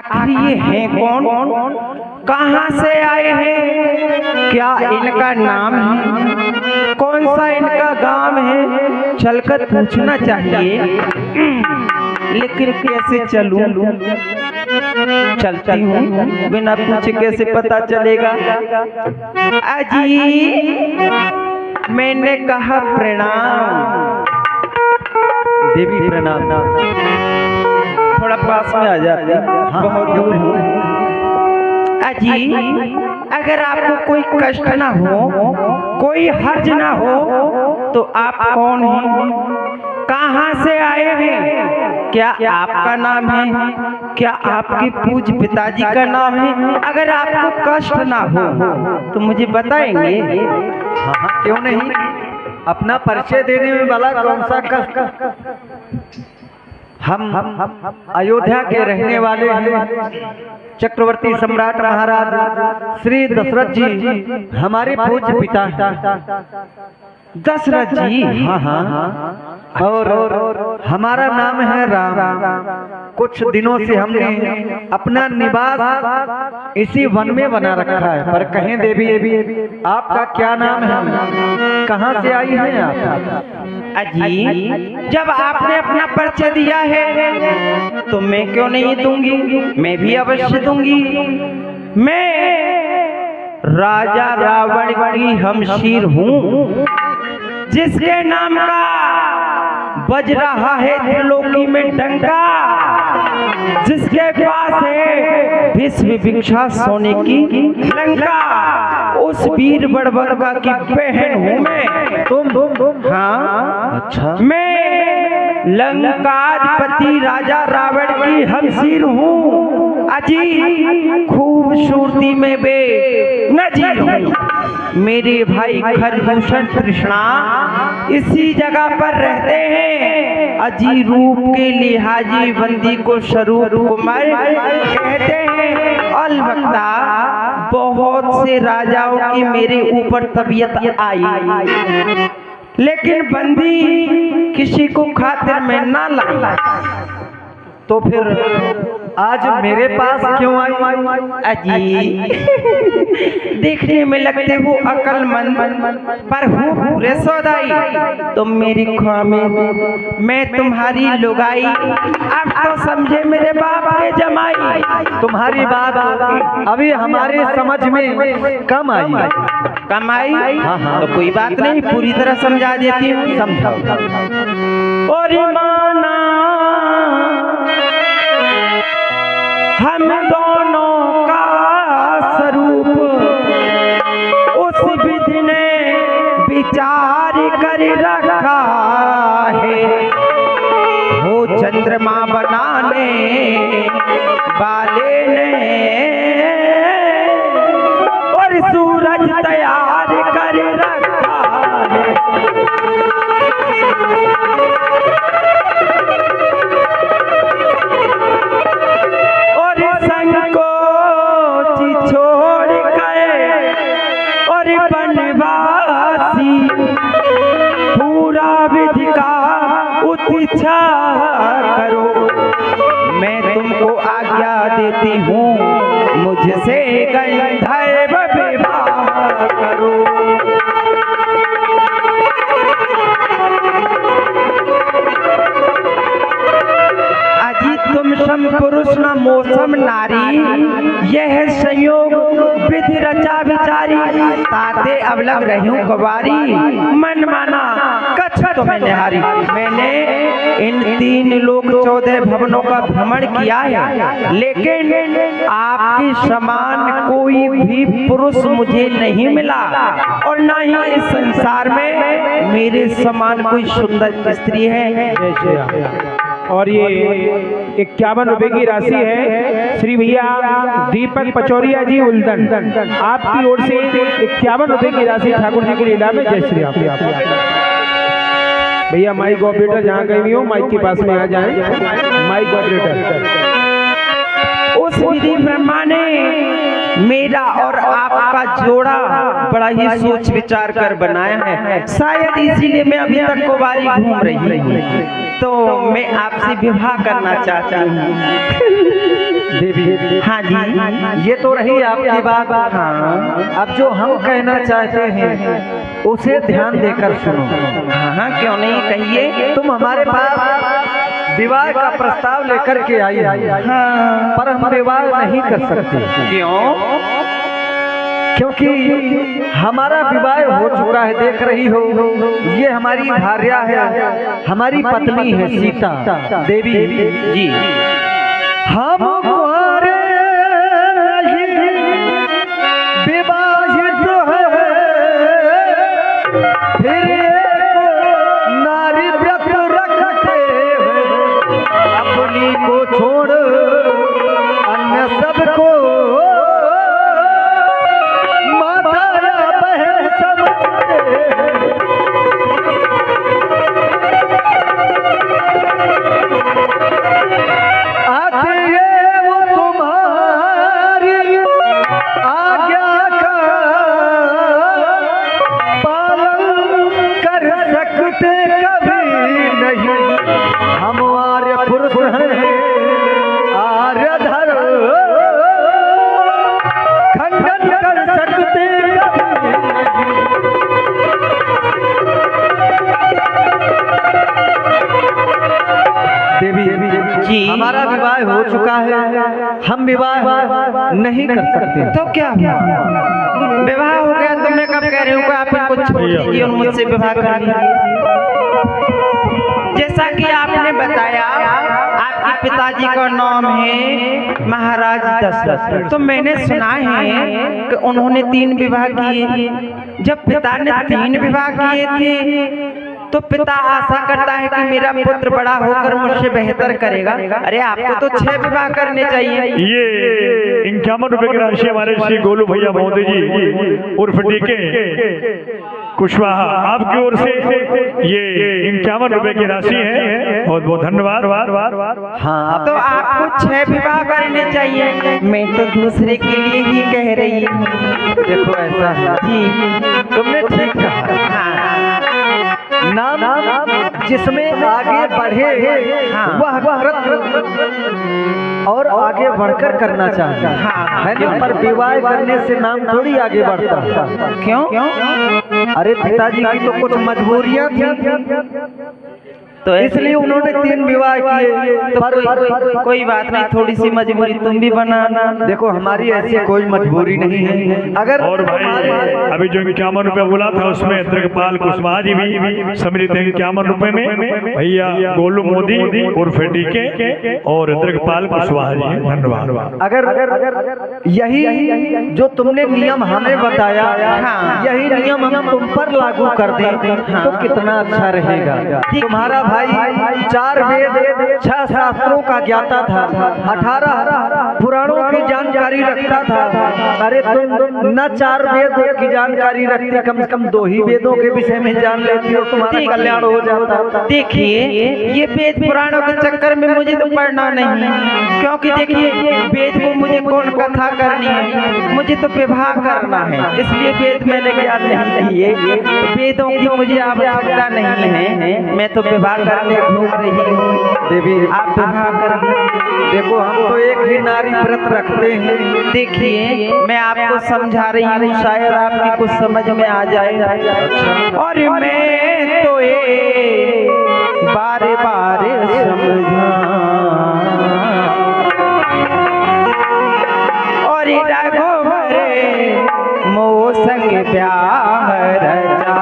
आखिर ये हैं कौन, कहाँ से आए हैं, क्या इनका नाम है, कौन सा इनका गांव है, चलकर पूछना चाहिए। लेकिन कैसे चलूं, चलती हूँ बिना पूछे कैसे पता चलेगा। अजी मैंने कहा प्रणाम। देवी प्रणाम। थोड़ा पास में आ जाते, बहुत दूर हूँ। अजी अगर आपको कोई कष्ट ना हो, कोई हर्ज ना हो, तो आप कौन हैं, कहाँ से आए हैं, क्या आपका नाम है, क्या आपके पूज्य पिताजी का नाम है। अगर आपको कष्ट ना हो तो मुझे बताएंगे। हाँ, क्यों नहीं। अपना परिचय देने में वाला कौन सा कष्ट। हम अयोध्या के रहने वाले हैं। चक्रवर्ती सम्राट महाराज श्री दशरथ जी हमारे पूज्य पिता हैं। दशरथ जी। हाँ। और हमारा नाम है राम। कुछ दिनों से हमने अपना निवास इसी वन में बना रखा है। पर कहें देवी आपका क्या नाम है, कहाँ से आई हैं आप। अजी जब आपने अपना परिचय दिया है तो मैं क्यों नहीं दूंगी, मैं भी अवश्य दूंगी। मैं राजा रावण की हमशीर हूँ, जिसके नाम का बज रहा है त्रिलोकी में डंका, जिसके पास है विश्व विख्यात सोने की लंका। उस वीर बड़बड़गा की बहन हूँ मैं। तुम हाँ अच्छा। मैं लंकाधिपति राजा रावण की हमशीर हूँ। अजी खूबसूरती में बे नजीर हूँ। मेरे भाई खरदूषण कृष्णा इसी जगह पर रहते हैं। अजी रूप के लिहाजी बंदी को स्वरूप कुमार कहते हैं। अलबत्ता बहुत से राजाओं की मेरे ऊपर तबीयत आई, लेकिन बंदी किसी को खातिर में ना लाई। तो फिर आज मेरे पास क्यों आई। अजी देखने में लगते हो अकलमंद, पर हूँ पूरे सौदाई। तुम मेरी ख्वामी, मैं तुम्हारी लुगाई। अब तो समझे मेरे बाप के जमाई। तुम्हारी बात अभी हमारे समझ में कम आई। कमाई हाँ। तो कोई बात नहीं, पूरी तरह समझा देती हूँ। समझाओ। और माना हम दोनों का स्वरूप उस विधि ने विचार कर रखा है। वो चंद्रमा बनाने वाले ने और सूरज तैयार कर रखा है। इच्छा करो, मैं तुमको आज्ञा देती हूँ, मुझसे गंधर्व विवाह करो। अजी तुम सम पुरुष न मौसम नारी, यह संयोग विधि रचा विचारी। ताते अब लग रही हूँ कुंवारी, मन माना कच्छ तुम्हें निहारी। मैंने इन 3 लोक 14 भवनों का भ्रमण किया है, लेकिन आपके समान कोई भी पुरुष मुझे नहीं मिला, और न ही इस संसार में मेरे समान कोई सुंदर स्त्री है। और ये 51 रुपए की राशि है। श्री भैया दीपक पचौरिया जी उल्दन, आपकी ओर से 51 रुपए की राशि ठाकुर जी की लीला में। जय श्री राम। भैया माइक ऑपरेटर जहाँ कहीं भी हो, माइक के पास में आ जाएं। Mic operator. उस विधि ब्रह्मा ने मेरा और आपका आपका जोड़ा बड़ा ही सोच विचार कर बनाया है, शायद इसीलिए मैं अभी तक कुंवारी घूम रही हूँ। तो मैं आपसे विवाह करना चाहती हूँ। देवी, हाँ जी, ये तो रही आपकी बात। हाँ। अब जो हम कहना चाहते हैं उसे ध्यान देकर सुनो। हाँ हाँ, क्यों नहीं, कहिए। तुम हमारे पास विवाह का प्रस्ताव लेकर के आई हो, हाँ, पर हम विवाह नहीं कर सकते। क्यों? क्योंकि हमारा विवाह हो चुका है, देख रही हो, ये हमारी भार्या है, हमारी पत्नी है सीता देवी जी। हम कुंवारे नहीं विवाहित है, फिर नारी व्रत रखते हैं, अपनी को छोड़ अन्य सबको माता या बहन समझते हैं। आते ये वो तुम्हारी आज्ञा का पालन कर सकते कभी नहीं, हम आर्य पुरुष हैं आर्य धर्म खंडन कर सकते कभी नहीं। देवी जी, हमारा विवाह हो चुका है, हम विवाह नहीं कर सकते। तो क्या हुआ? विवाह हो गया तो मैं कब कह रही हूँ कि आप इनको छोड़ दीजिए और मुझसे विवाह कर लीजिए। जैसा कि आपने बताया आपके पिताजी का नाम है महाराज दशरथ, तो मैंने सुना है कि उन्होंने 3 विवाह किए। जब पिता ने 3 विवाह किए थे तो पिता आशा करता है कि मेरा पुत्र बड़ा होकर मुझसे बेहतर करेगा। अरे आपको तो 6 विवाह करने चाहिए। ये 51 रुपए की राशि हमारे श्री गोलू भैया महोदय जी उर्फ डीके कुशवाहा आपकी ओर से ये 51 रुपए की राशि है, बहुत बहुत धन्यवाद। हाँ, तो आपको 6 विवाह करने चाहिए, मैं तो दूसरे के लिए ही कह रही हूँ। देखो ऐसा है जी, तुमने ठीक कहा। हाँ नाम जिसमें आगे बढ़े हाँ। वह और आगे बढ़कर करना चाहिए, हाँ। है ना। पर विवाह करने से नाम थोड़ी आगे बढ़ता है। क्यों? अरे पिताजी की तो कुछ मजबूरियां थी, तो इसलिए उन्होंने 3 विवाह किए। तो कोई बात नहीं, थोड़ी सी मजबूरी तुम भी बनाना। देखो हमारी ऐसी कोई मजबूरी नहीं है। अगर और भाई अभी जो 51 रुपए बोला था उसमें द्रगपाल कुशवाहा जी भी सम्मिलित है 51 रुपए में, भैया गोलू मोदी उर्फ डीके और द्रगपाल कुशवाहा जी, धन्यवाद। अगर यही जो तुमने नियम हमें बताया, हाँ। यही नियम हम तुम पर लागू कर दें तो कितना अच्छा रहेगा। तुम्हारा भाई 4 वेद 6 शास्त्रों का ज्ञाता था, 18 पुराणों की जानकारी रखता था। अरे तुम न 4 वेद की जानकारी रखती, कम से कम 2 ही वेदों के विषय में जान लेती हो, तुम्हारा कल्याण हो जाता। देखिए ये वेद पुराणों के चक्कर में मुझे तो पढ़ना नहीं, क्योंकि देखिए वेद को मुझे कौन कथा करनी है, मुझे तो विवाह करना है, इसलिए वेद मैंने ज्ञान नहीं चाहिए। वेदों की मुझे आवश्यकता नहीं है, मैं तो विवाह करने घूम रही हूँ। देवी आप विवाह कर देखो हम तो एक ही नारी व्रत रखते हैं। देखिए मैं आपको समझा रही हूँ, शायद आपकी कुछ समझ में आ जाए। और मैं तो ये बार बार समझा और रघुवर मोह संग प्यार रचा।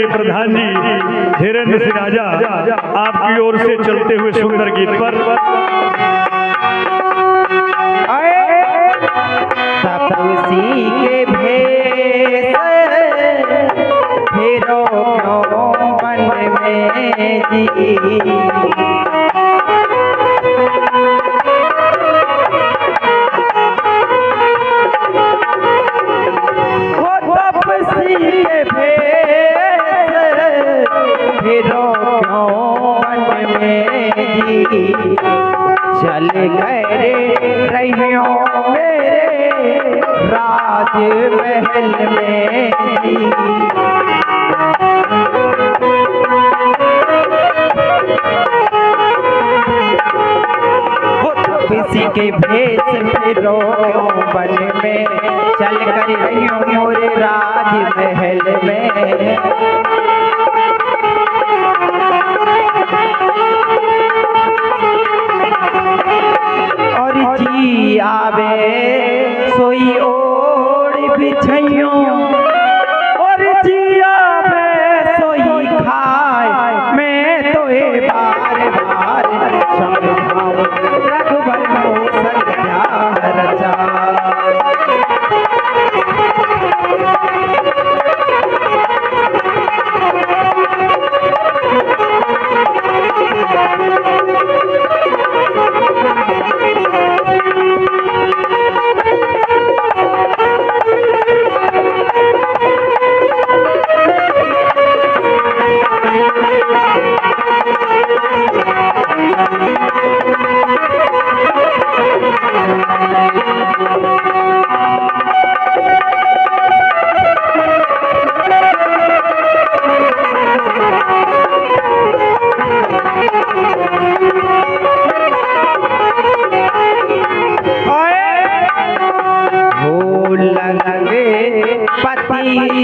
प्रधान जी धीरेन्द्र सिंह राजा आपकी ओर से चलते हुए सुंदर गीत पर तपसी के भेष फेरो क्यों बन में जी चल गए रहियो मेरे राज महल में किसी के भेष फिरो बन में चल कर रहियो मेरे राज महल में आवे सोई ओढ़ बिछइयो और जिया में सोई खाए मैं तो ए बार बार समझाऊं रघुबर को संज्ञा रचा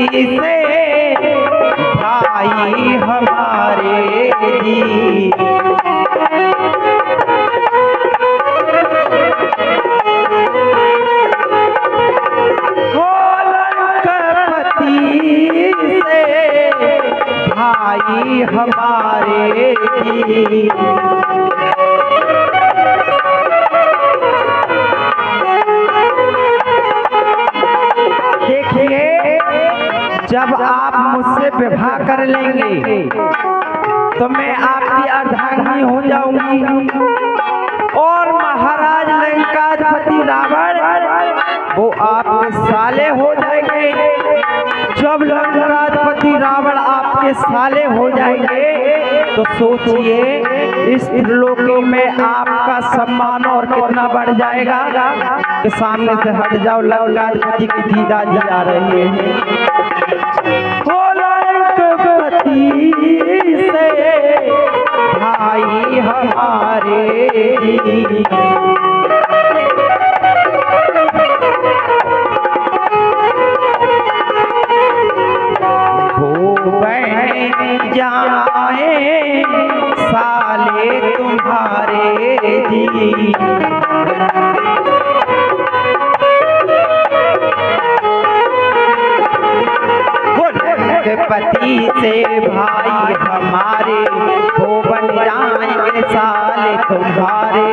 से भाई हमारे जी से भाई हमारे जी जब आप मुझसे विवाह कर लेंगे तो मैं आपकी अर्धांगिनी हो जाऊंगी और महाराज लंकाधिपति रावण वो आपके साले हो जाएंगे। जब लंकाधिपति रावण आपके साले हो जाएंगे तो सोचिए इस त्रिलोकी में आपका सम्मान और कितना बढ़ जाएगा। कि सामने से हट जाओ, लंकाधिपति की दीदा जी आ रही है। से भाई हमारे वो बहन जाए साले तुम्हारे जी पति से भाई हमारे वो बन जाएंगे साले तुम्हारे।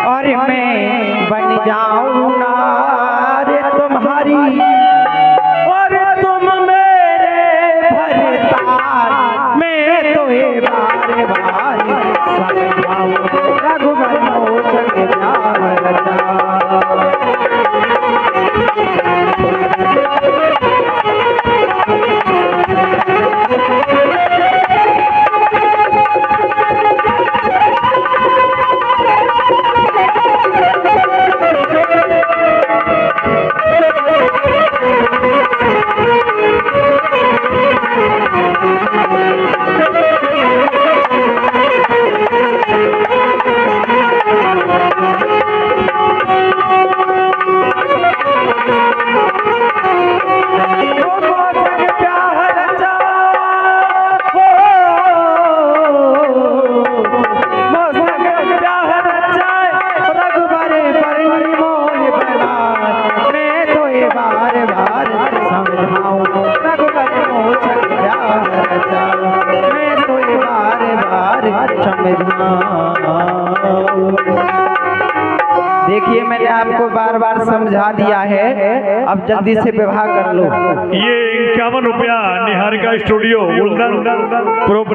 और मैं बन जाऊंगा रे तुम्हारी और तुम मेरे भरतार। मैं तो ये बार बार समझाऊं रघुबर मोचन समझाओ। देखिए मैंने आपको बार बार समझा दिया है, अब जल्दी से विवाह कर लो। ये 51 रुपया निहारिका स्टूडियो उल्दन प्रोग्राम